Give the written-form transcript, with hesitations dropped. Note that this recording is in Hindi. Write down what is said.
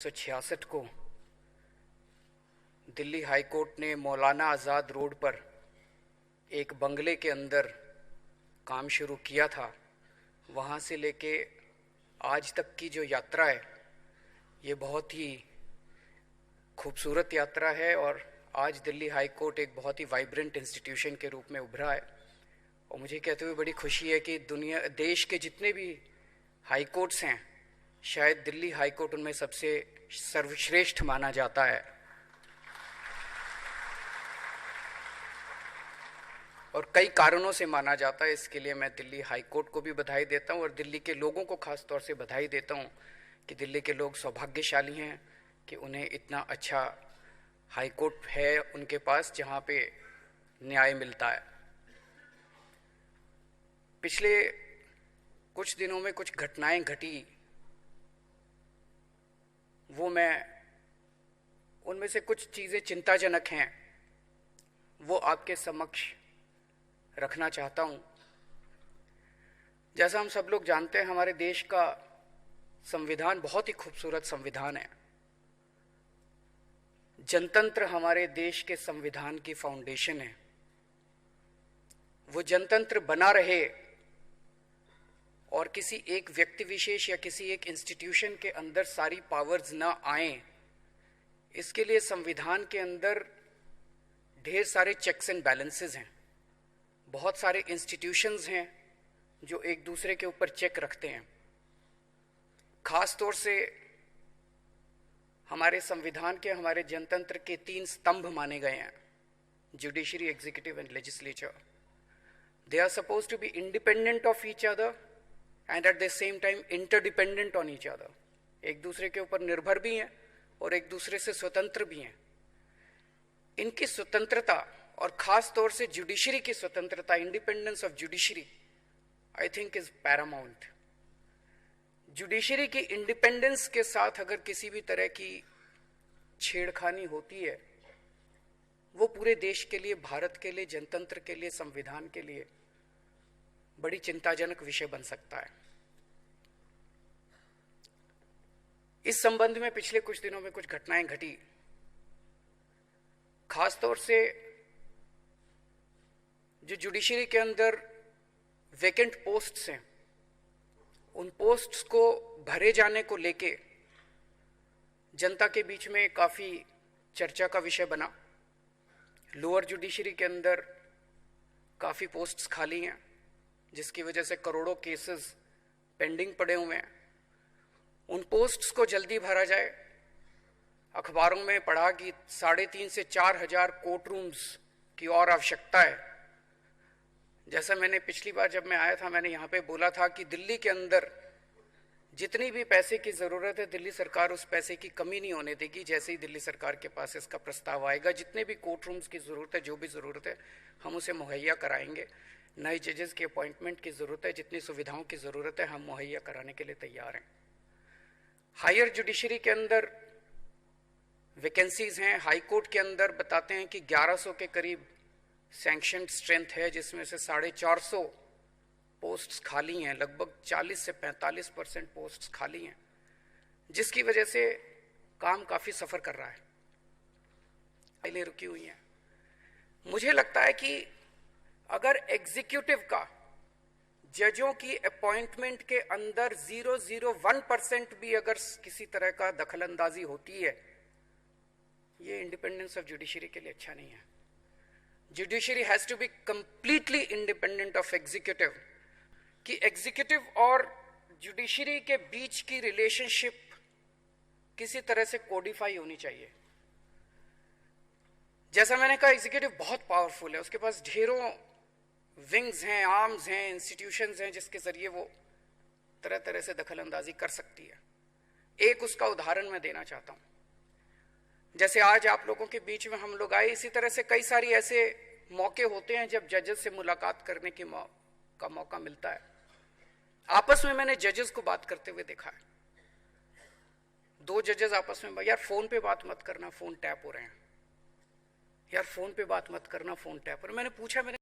1966 को दिल्ली हाई कोर्ट ने मौलाना आज़ाद रोड पर एक बंगले के अंदर काम शुरू किया था। वहाँ से लेके आज तक की जो यात्रा है ये बहुत ही खूबसूरत यात्रा है और आज दिल्ली हाई कोर्ट एक बहुत ही वाइब्रेंट इंस्टीट्यूशन के रूप में उभरा है। और मुझे कहते हुए बड़ी खुशी है कि देश के जितने भी हाई कोर्ट्स हैं शायद दिल्ली हाई कोर्ट उनमें सबसे सर्वश्रेष्ठ माना जाता है। और कई कारणों से माना जाता है। इसके लिए मैं दिल्ली हाई कोर्ट को भी बधाई देता हूं और दिल्ली के लोगों को खास तौर से बधाई देता हूं कि दिल्ली के लोग सौभाग्यशाली हैं कि उन्हें इतना अच्छा हाई कोर्ट है उनके पास जहां पे न्याय मिलता है। पिछले कुछ दिनों में कुछ घटनाएं घटी, वो मैं उनमें से कुछ चीज़ें चिंताजनक हैं वो आपके समक्ष रखना चाहता हूं। जैसा हम सब लोग जानते हैं हमारे देश का संविधान बहुत ही खूबसूरत संविधान है। जनतंत्र हमारे देश के संविधान की फाउंडेशन है। वो जनतंत्र बना रहे और किसी एक व्यक्ति विशेष या किसी एक इंस्टीट्यूशन के अंदर सारी पावर्स ना आए, इसके लिए संविधान के अंदर ढेर सारे चेक्स एंड बैलेंसेस हैं। बहुत सारे इंस्टीट्यूशंस हैं जो एक दूसरे के ऊपर चेक रखते हैं। खास तौर से हमारे संविधान के हमारे जनतंत्र के 3 स्तंभ माने गए हैं, judiciary, executive and legislature. They are supposed to be independent of each other and at the same time interdependent on each other. एक दूसरे के ऊपर निर्भर भी हैं और एक दूसरे से स्वतंत्र भी हैं। इनकी स्वतंत्रता और खास तौर से जुडिशरी की स्वतंत्रता, independence of judiciary, I think is Paramount. Judiciary की इंडिपेंडेंस के साथ अगर किसी भी तरह की छेड़खानी होती है वो पूरे देश के लिए, भारत के लिए, जनतंत्र के लिए, संविधान के लिए बड़ी चिंताजनक विषय बन सकता है। इस संबंध में पिछले कुछ दिनों में कुछ घटनाएं घटी। खास तौर से जो जुडिशरी के अंदर वैकेंट पोस्ट्स हैं उन पोस्ट्स को भरे जाने को लेके जनता के बीच में काफी चर्चा का विषय बना। लोअर जुडिशरी के अंदर काफी पोस्ट्स खाली हैं जिसकी वजह से करोड़ों केसेस पेंडिंग पड़े हुए हैं। उन पोस्ट्स को जल्दी भरा जाए। अखबारों में पढ़ा कि 3,500 से 4,000 कोर्ट रूम्स की और आवश्यकता है। जैसा मैंने पिछली बार जब मैं आया था मैंने यहाँ पे बोला था कि दिल्ली के अंदर जितनी भी पैसे की ज़रूरत है दिल्ली सरकार उस पैसे की कमी नहीं होने देगी। जैसे ही दिल्ली सरकार के पास इसका प्रस्ताव आएगा, जितने भी कोर्ट रूम्स की ज़रूरत है, जो भी ज़रूरत है, हम उसे मुहैया कराएंगे। नए जजेस की अपॉइंटमेंट की ज़रूरत है, जितनी सुविधाओं की ज़रूरत है हम मुहैया कराने के लिए तैयार हैं। हायर जुडिशरी के अंदर वैकेंसीज हैं। हाई कोर्ट के अंदर बताते हैं कि 1100 के करीब सैंक्शन स्ट्रेंथ है, जिसमें से 450 पोस्ट्स खाली हैं। लगभग 40 से 45% पोस्ट्स खाली हैं, जिसकी वजह से काम काफ़ी सफ़र कर रहा है, फाइलें रुकी हुई हैं। मुझे लगता है कि अगर एग्जीक्यूटिव का जजों की अपॉइंटमेंट के अंदर 0.01% भी अगर किसी तरह का दखलंदाजी होती है, ये इंडिपेंडेंस ऑफ जुडिशरी के लिए अच्छा नहीं है। Judiciary has to be completely independent of executive. कि एग्जीक्यूटिव और जुडिशरी के बीच की रिलेशनशिप किसी तरह से कोडिफाई होनी चाहिए। जैसा मैंने कहा, एग्जीक्यूटिव बहुत पावरफुल है, उसके पास ढेरों विंग्स हैं, आर्म्स हैं, इंस्टीट्यूशंस हैं जिसके जरिए वो तरह तरह से दखलंदाजी कर सकती है। एक उसका उदाहरण मैं देना चाहता हूं। जैसे आज आप लोगों के बीच में हम लोग आए, इसी तरह से कई सारी ऐसे मौके होते हैं जब जजेस से मुलाकात करने का मौका मिलता है। आपस में मैंने जजेस को बात करते हुए देखा है। 2 जजेस आपस में, यार फोन पे बात मत करना, फोन टैप हो रहे हैं, यार फोन पे बात मत करना, फोन टैप हो रहे हैं। मैंने पूछा, मैंने